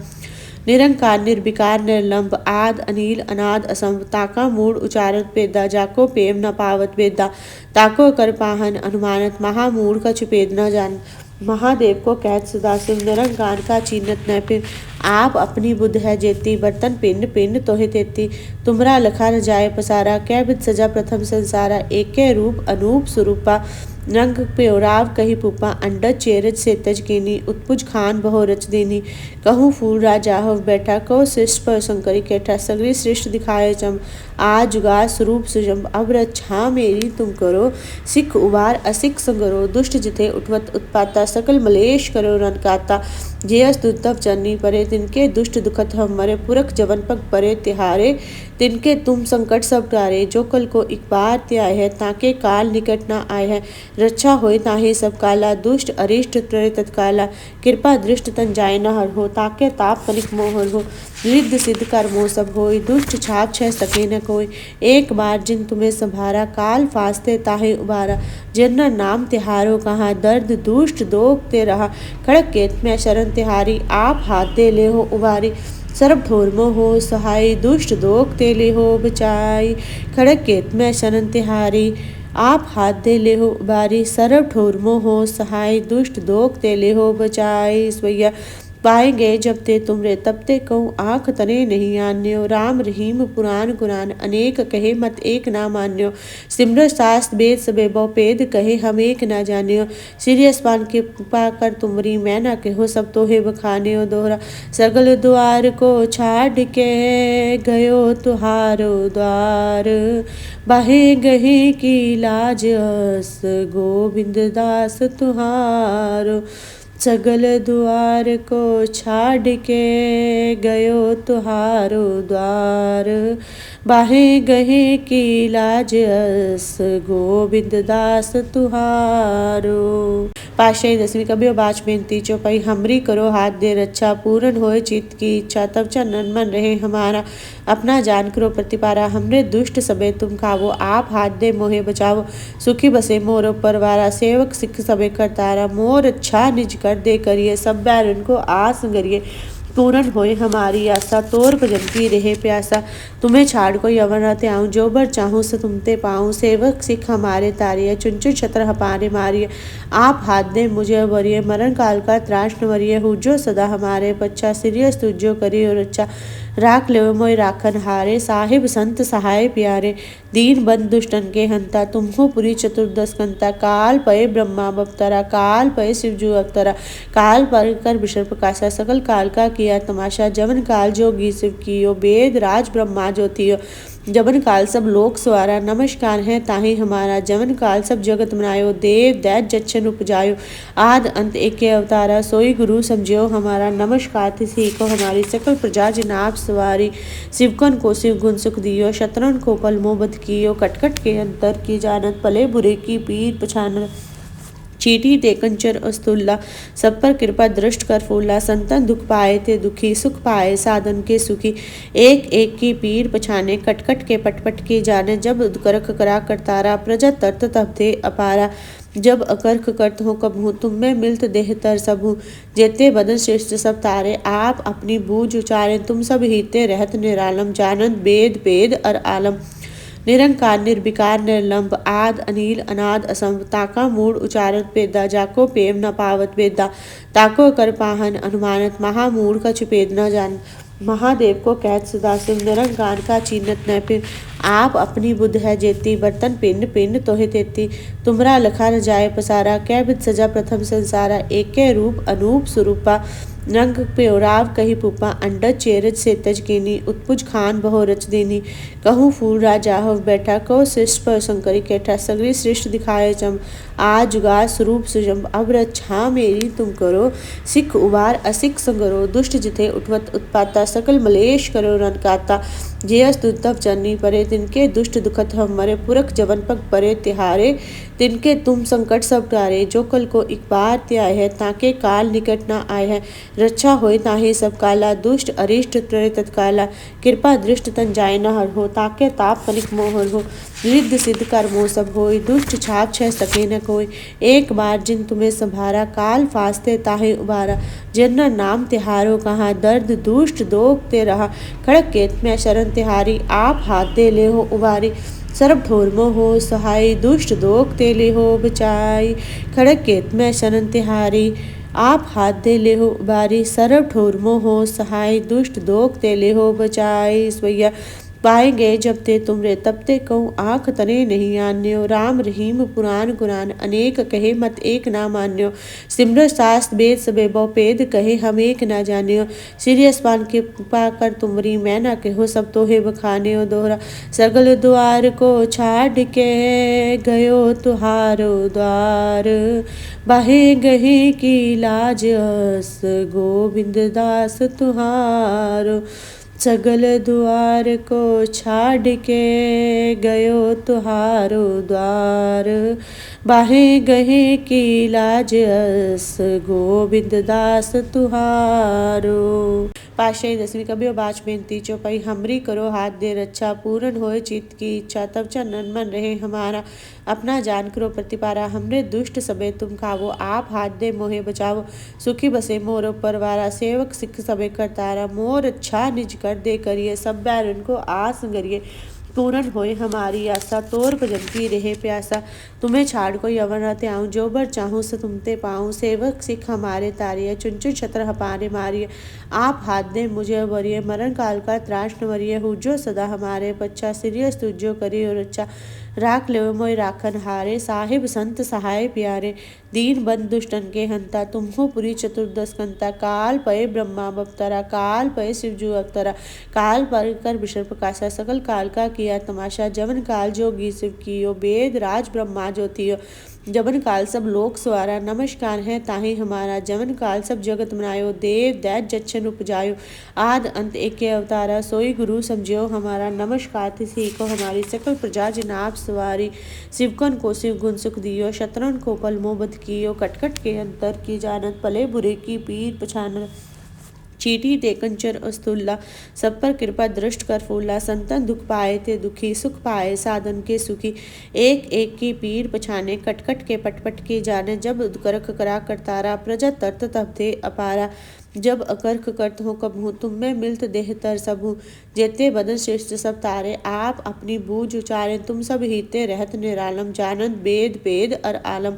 Speaker 1: निरंकार निर्विकार निर्लंब आद अनिल अनाद असंभ। ताका मूड उचारत पेदा जाको पेम न पावत वेदा। ताको कर पाहन अनुमानत महामूढ़ कछु पेद न जान। महादेव को कहत सदा शिव निरंकार का चीनत न फिर। आप अपनी बुध है जेती बर्तन पिंड पिंड तोहे तेती तुमरा लखा न जाए पसारा कै बिध सजा प्रथम संसारा एके रूप अनूप स्वरूपा रंग प्योराव कही पुपा अंडज चेरज से तज कीनी उत्पुज खान बहो रच देनी कहूँ फूल राजा हो बैठा कहो शिष्ट पर शंकरी कैठा सगरी श्रेष्ठ दिखाए चम आज जुगा स्वरूप सुजम अब रक्षा मेरी तुम करो सिख उबार असिख संगरो दुष्ट जिथे उठवत उत्पाता सकल मलेश करो रन काता जे स्तुतव चरनी परे तिनके दुष्ट दुखत हम मरे पुरख जवन पग परे तिहारे तिनके तुम संकट सब टारे जो कल को एक बार त्याय है ताके काल निकट ना आए है रक्षा होय ताहे सब काला दुष्ट अरिष्ट त्रय तत्काला कृपा दृष्ट तन जाय न हर हो ताके ताप कनिक मोहर हो रिद्ध सिद्ध कर मोह सब होय दुष्ट छाप छह सके न कोई एक बार जिन तुम्हें संभारा काल फास्ते ताहे उबारा जिन नाम तिहारो कहाँ दर्द दुष्ट दोग ते रहा खड़क केत में शरण तिहारी आप हाथ दे ले हो उबारी सर्व ठोरमो हो सहाय दुष्ट दोग तेले हो बचाई खड़क केत में शरण तिहारी आप हाथ दे ले हो बारी सर्व ठोरमो हो सहाय दुष्ट दोग तेले हो बचाई स्वैया पाएंगे जब ते तुमरे तब ते कहूँ आँख तने नहीं आन्यो राम रहीम पुराण कुरान अनेक कहे मत एक ना मान्यो सिमर शास्त्र वेद सबे बहुपेद कहे हम एक ना जान्यो श्री अस्पान के पाकर तुमरी मैं ना कहो सब तो हे बखान्यो दोहरा सगल द्वार को छाड़ के गयो तुहारो द्वार बाहे गहे की लाज अस गोविंद दास तुहारो सगल द्वार को छाड़ के गयो तुहारो द्वार बाहे गहे की लाज अस गोविंद दास तुहारो। पाशाही 10वीं कबियो बाच बेनती चौपाई हमरी करो हाथ दे रक्षा पूर्ण होए चित्त की इच्छा तब चरण मन रहे हमारा अपना जान करो प्रतिपारा हमरे दुष्ट सबे तुम खावो आप हाथ दे मोहे बचावो सुखी बसे मोर परवारा सेवक सिख सबे करतारा मोर अच्छा निज कर दे करिए सब बैरन को आस करिए पूर्ण होए हमारी आशा तोर भजन की रहे प्यासा तुम्हें छाड़ को यवन रहते आऊँ जो बर चाहूँ से तुमते पाऊँ सेवक सिख हमारे तारिय चुन चुन छत्र हपारे मारिय आप हाथ दे मुझे वरिय मरण काल का त्राश न वरिय हुजो सदा हमारे पच्छा सिरियस तुझो करी और अच्छा राख ले मोय राखन हारे साहिब संत सहाय प्यारे दीन बंद दुष्टन के हंता तुमको पुरी चतुर्दश कंता काल पय ब्रह्मा बप्तरा काल पय शिवजू अवतरा काल पर कर विषर प्रकाशा सकल काल का किया तमाशा जवन काल जोगी शिव कियो वेद राज ब्रह्मा ज्योतियो जवन काल सब लोक सवारा नमस्कार है ताहि हमारा जवन काल सब जगत मनायो देव दैत जच्छन उपजायो आद अंत एके अवतारा सोई गुरु समझियो हमारा नमस्कार तिसी को हमारी सकल प्रजा जिनाब सवारी शिवकन को शिव गुण सुख दियो शत्रुन को पल मोहबत कियो कटकट के अंतर की जानत पले बुरे की पीर पछान चीटी ते कंचर अस्तुल्ला सब पर कृपा दृष्ट कर फूला संतन दुख पाए ते दुखी सुख पाए साधन के सुखी एक एक की पीर पछाने कटकट के पटपट की जाने जब करख करा करतारा प्रजा तरत तब थे अपारा जब अकर्ख करत हो कब हूँ तुम में मिलत देह तर सब हूँ जेते बदन श्रेष्ठ सब तारे आप अपनी बूझ उचारे तुम सब हीते रहत निरालम जानत वेद पेद और आलम निरंकार निर्विकार निर्लंब आद अनिल अनाद असंभ ताका मूड उचारत पेदा जाको पेव न पावत वेदा ताको कर पाहन अनुमानत महामूढ़ का छुपेद न जान महादेव को कैद सदा शिव निरंकार का चीनत न फिर आप अपनी बुध है जेती बर्तन पिंड पिंड तोहे तेती तुमरा लखा न जाए पसारा कै बिध सजा प्रथम संसारा एके रूप अनूप स्वरूपा रंग प्योराव कही पुपा अंडज चेरज से तज कीनी उत्पुज खान बहो रच देनी कहूँ फूल राजा हो बैठा कहो शिष्ट पर शंकरी कैठा सगरी श्रेष्ठ दिखाए चम आज जुगा स्वरूप सुजम अब रक्षा मेरी तुम करो सिख उबार असिख संगरो दुष्ट जिथे उठवत उत्पाता सकल मलेश करो रन काता जे स्तुतव चरनी परे तिनके दुष्ट दुखत हम मरे पुरख जवन पग परे तिहारे तिनके तुम संकट सब टारे जो कल को एक बार त्याय है ताके काल निकट ना आए है रक्षा होय ताहे सब काला दुष्ट अरिष्ट त्रय तत्काला कृपा दृष्ट तन जाय न हर हो ताके ताप कनिक मोहर हो रिद्ध सिद्ध कर मोह सब होय दुष्ट छाप छह सके न कोई एक बार जिन तुम्हें संभारा काल फास्ते ताहे उबारा जिन नाम तिहारो कहाँ दर्द दुष्ट दोग ते रहा खड़क केत में शरण तिहारी आप हाथ दे ले हो उबारी सर्व ठोरमो हो सहाय दुष्ट दोग तेले हो बचाई खड़क केत में शरण तिहारी आप हाथ दे ले हो बारी सरब ठोर मोहो सहाय दुष्ट दोख ते ले हो बचाई स्वैया पाएंगे जब ते तुमरे तब ते कहूँ आँख तने नहीं आन्यो राम रहीम पुराण कुरान अनेक कहे मत एक ना मान्यो सिमर शास्त्र वेद सबे बहुपेद कहे हम एक ना जान्यो श्री अस्पान के पाकर तुमरी मैं ना कहो सब तो हे बखान्यो दोहरा सगल द्वार को छाड़ के गयो तुहारो द्वार बाहे गहे की लाज अस गोविंद दास तुहारो सगल द्वार को छाड़ के गयो तुहारो द्वार बाहे गहे की लाज अस गोविंद दास तुहारो। पातशाही 10वीं कबियो बाच बेनती चौपाई हमरी करो हाथ दे रक्षा पूर्ण होए चित्त की इच्छा तब चरणन मन रहे हमारा अपना जान करो प्रतिपारा हमरे दुष्ट सबे तुम खावो आप हाथ दे मोहे बचावो सुखी बसे मोर परवारा सेवक सिख सबे करतारा मोर अच्छा निज कर दे करिए सब बैरन को आस करिए पूर्ण होए हमारी आशा तोर भजन की रहे प्यासा तुम्हें छाड़ कोई अवर न त्याऊँ जो बर चाहूँ से तुमते पाऊँ सेवक सिख हमारे तारिय चुन चुन छत्र हपारे मारिय आप हाथ दे मुझे वरिय मरण काल का त्राश न वरिय हुजो सदा हमारे पच्चा सिरियस तुझो करी और अच्छा राख ले मोय राखन हारे साहिब संत सहाय प्यारे दीन बंद दुष्टन के हंता तुम्हो पुरी चतुर्दश कंता काल पय ब्रह्मा बप्तरा काल पय शिवजू अवतरा काल पर कर विषर प्रकाशा सकल काल का किया तमाशा जवन काल जोगी शिव कियो वेद राज ब्रह्मा जो थियो जवन काल सब लोक सवारा नमस्कार है ताहि हमारा जवन काल सब जगत बनायो देव दैत जच्छन उपजायो आद अंत एक अवतारा सोई गुरु समझियो हमारा नमस्कार तिसी को हमारी सकल प्रजा जनाब सवारी शिवकन को शिव गुण सुख दियो शत्रुन को पल मोहब्बत कियो कटकट के अंतर की जानत पले बुरे की पीर पछान चीटी ते कंचर अस्तुल्ला सब पर कृपा दृष्ट कर फूला संतन दुख पाए ते दुखी सुख पाए साधन के सुखी एक एक की पीर पछाने कटकट के पटपट की जाने जब करख करा करतारा प्रजा तरत तब थे अपारा जब अकर्ख करत हो कब हूँ तुम में मिलत देह तर सब हूँ जेते बदन श्रेष्ठ सब तारे आप अपनी बूझ उचारे तुम सब हीते रहत निरालम जानत वेद वेद अर आलम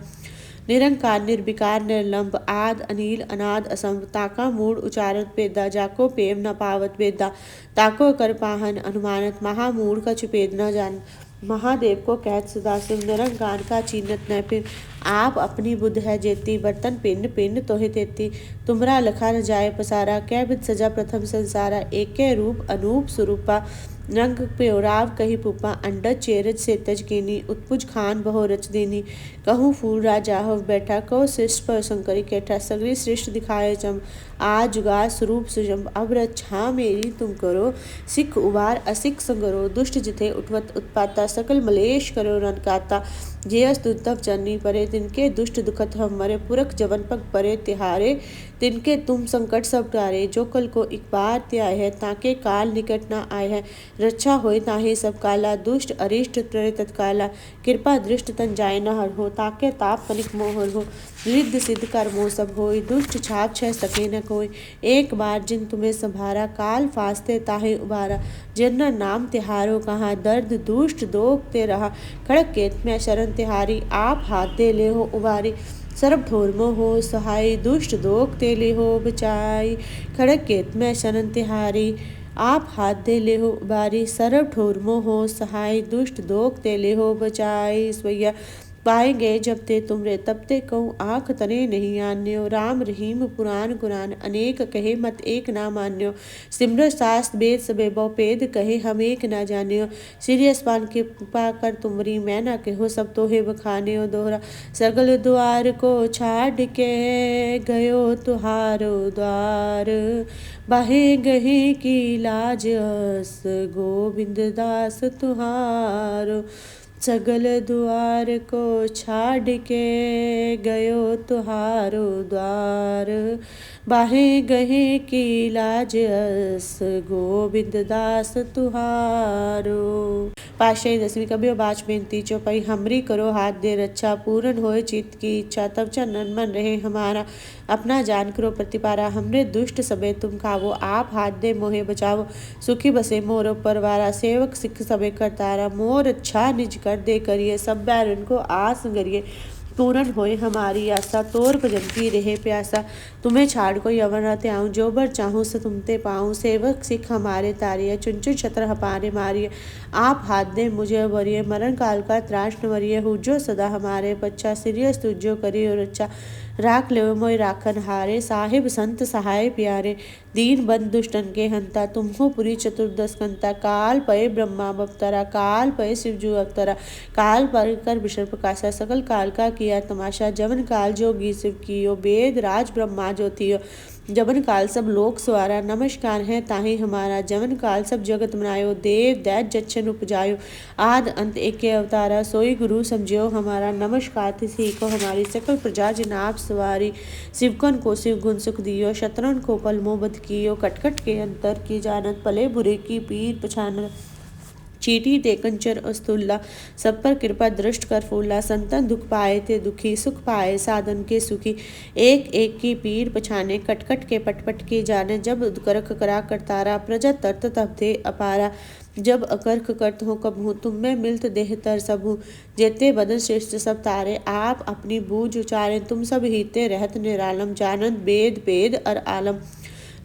Speaker 1: निरंकार निर्विकार निर्लंब आद अनिल अनाद असंभ ताका मूड उचारत पेदा जाको पेम न पावत वेदा ताको कर पाहन अनुमानत महामूढ़ का छुपेद न जान महादेव को कहत सदाशिव निरंकार का चीनत न फिर आप अपनी बुद्ध है जेती बर्तन पिंड पिंड तोहे तेती तुमरा लखा न जाए पसारा कै बिद सजा प्रथम संसारा एके रूप अनूप स्वरूपा रंग प्योराव कही पुपा अंडज चेरज से तज कीनी उत्पुज खान बहो रच देनी कहूँ फूल राजा हो बैठा कहो श्रेष्ठ पर शंकरी कैठा सगरी श्रेष्ठ दिखाए चम आज जुगा स्वरूप सुजम अब रक्षा मेरी तुम करो सिख उबार असिख संगरो दुष्ट जिथे उठवत उत्पाता सकल मलेश करो रन काता जे अस्तुतव चरनी परे तिनके दुष्ट दुखत हम मरे पुरख जवन पग परे तिहारे तिनके तुम संकट सब टारे जो कल को एक बार त्याय है ताके काल निकट ना आए है रक्षा होए ताहे सब काला दुष्ट अरिष्ट प्रे तत्काला कृपा दृष्ट तन जाय न हर हो ताके ताप कनिक मोहर हो रिद्ध सिद्ध कर मोह सब होई दुष्ट छाप छह सके न कोई एक बार जिन तुम्हें संभारा काल फास्ते ताहे उबारा जिन नाम तिहारो कहाँ दर्द दुष्ट दोग ते रहा खड़क केत में शरण तिहारी आप हाथ दे ले हो उबारी सर्व ठोरमो हो सहाय दुष्ट दोग तेले हो बचाई खड़क केत में शरण तिहारी आप हाथ दे ले हो बारी सर्व ठोरमो हो सहाय दुष्ट दोग तेले हो बचाई स्वैया पाएंगे जब ते तुमरे तब ते कहूँ आँख तने नहीं आन्यो राम रहीम पुराण कुरान अनेक कहे मत एक ना मान्यो सिमर शास्त्र वेद सबे बहुपेद कहे हम एक ना जान्यो श्री अस्पान के पाकर तुमरी मैं ना कहो सब तो हे बखान्यो दोहरा सगल द्वार को छाड़ के गयो तुहारो द्वार बाहे गहे की लाज अस गोविंद दास तुहारो सगल द्वार को छाड़ के गयो तुहारो द्वार बाहे गहे की लाज अस गोविंद दास तुहारो। पातशाही 10वीं कबियो बाच बेनती चौपाई हमरी करो हाथ दे रक्षा पूर्ण होए चित्त की इच्छा तब चरणन मन रहे हमारा अपना जान करो प्रतिपारा हमरे दुष्ट सबे तुम खावो आप हाथ दे मोहे बचावो सुखी बसे मोर परवारा सेवक सिख सबे करतारा मोर अच्छा निज कर दे करिए सब बैरन को आस करिए पूर्ण होए हमारी आशा, तोर भजन की रहे प्यासा। तुम्हें छाड़ कोई अवर न त्याऊँ, जो बर चाहूँ सो तुमते पाऊँ। सेवक सिख हमारे तारिय, चुन चुन छत्र हमारे मारिय। आप हाथ दे मुझे वरिय, मरण काल का त्रास न वरिय। हुजो सदा हमारे पच्चा, सिरियस तुझो करियो रक्षा। राख ले मोय राखन हारे, साहिब संत सहाय प्यारे। दीन बंद दुष्टन के हंता, तुम्हो पुरी चतुर्दश कंता। काल पय ब्रह्मा अवतरा, काल पय शिवजू अवतरा। काल पर कर विषण प्रकाशा, सकल काल का किया तमाशा। जवन काल जोगी शिव कियो, वेद राज ब्रह्मा जो थियो। जवन काल सब लोक सवारा, नमस्कार है ताहि हमारा। जवन काल सब जगत बनायो, देव दैत जच्छन उपजायो। आद अंत एके अवतारा, सोई गुरु समझियो हमारा। नमस्कार तिसी को हमारी, सकल प्रजा जिन आप सवारी। शिवकन को शिव गुण सुख दियो, शत्रुन को पल मोह बध कियो। कटकट के अंतर की जानत, भले बुरे की पीर पछानत। चीटी ते कंचर अस्तुल्ला, सब पर कृपा दृष्ट कर फूला। संतन दुख पाए ते दुखी, सुख पाए साधन के सुखी। एक एक की पीर पछाने, कटकट के पटपट की जाने। जब करख करा करतारा, प्रजा तरत तब दे अपारा। जब अकर्ख करत हो कबहू, तुम में मिलत देह तर सबहू। जेते बदन श्रेष्ठ सब तारे, आप अपनी बूझ उचारे। तुम सब हीते रहत निरालम, जानत वेद वेद अर आलम।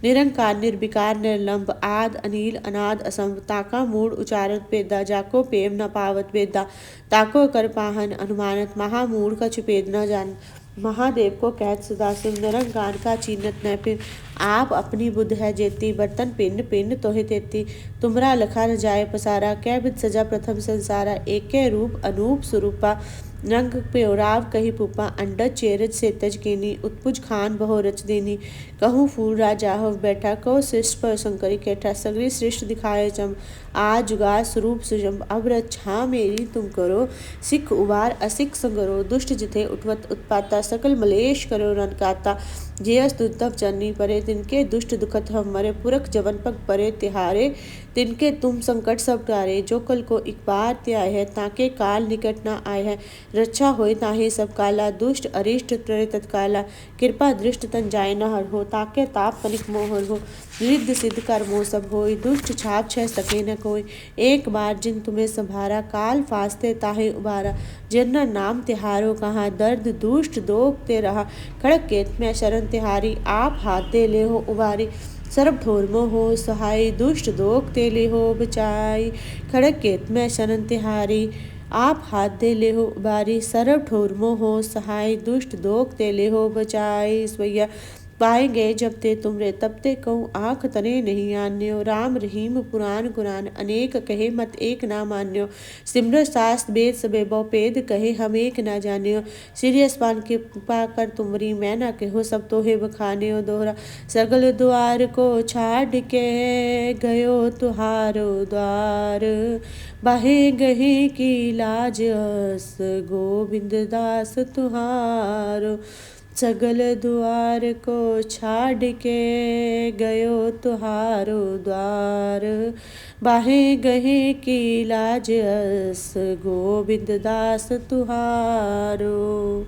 Speaker 1: निरंकार निर्विकार निर्लंब, आद अनिल अनाद असंभ। ताका मूड उचारत वेदा, जाको पेम न पावत वेदा। ताको कर पाहन अनुमानत, महामूढ़ कछु पेद न जान। महादेव को कहत सदा शिव, निरंकार का चीनत न पिव। आप अपनी बुद्ध है जेती, बर्तन पिंड पिंड तोहि तेती। तुमरा लखा न जाय पसारा, कै बिध सजा प्रथम संसारा। एके रूप अनूप स्वरूपा, रंग प्योराव कही पुपा। अंडज चेरज से तज केनी, उत्पुज खान बहो रच देनी। कहूँ फूल राजा हो बैठा, कहो श्रेष्ठ पर शंकरी कैठा। सगरी श्रेष्ठ दिखाए चम, आज जुगा स्वरूप सुजम। अब रक्षा मेरी तुम करो, सिख उबार असिख संगरो। दुष्ट जिथे उठवत उत्पाता, सकल मलेश करो रन काता। जे स्तुतव चरनी परे, तिनके दुष्ट दुखत हम मरे। पुरख जवन पग परे तिहारे, तिनके तुम संकट सब टारे। जो कल को एक बार त्याय है, ताके काल निकट न आए है। रक्षा होय ताहि सब काला, दुष्ट अरिष्ट टरे तत्काला। कृपा दृष्ट तन जाय न हर हो, ताके ताप कनिक मोहर हो। रिद्ध सिद्ध कर मोह सब होय, दुष्ट छाप छह सके न कोय। एक बार जिन तुम्हें संभारा, काल फास्ते ताहि उबारा। जिन नाम तिहारो कहाँ, दर्द दुष्ट दोख ते रहा। खड़क केत में शरण तिहारी, आप हाथ दे ले हो उबारी। सर्व ठोर मोह हो सहाय, दुष्ट दोख ते ले हो बचाई। खड़क केत में शरण तिहारी, आप हाथ दे ले हो उबारी। सर्व ठोर मोह हो सहाय, दुष्ट दोख ते ले हो बचाई। स्वैया पाएंगे जब ते तुमरे, तब ते कहूँ आँख तने नहीं आन्यो। राम रहीम पुराण कुरान, अनेक कहे मत एक ना मान्यो। सिमरत शास्त्र वेद सबे बहु पेद, कहे हम एक ना जान्यो। श्री अस्पान के कृपा कर तुमरी, मैं ना कहो सब तोहे बखान्यो। दोहरा सगल द्वार को छाड़ के, गयो तुहारो द्वार। बाहे गहे की लाज अस, गोविंद दास तुहारो। सगल द्वार को छाड़ के, गयो तुहारो द्वार। बाहे गहे की लाज अस, गोविंद दास तुहारो।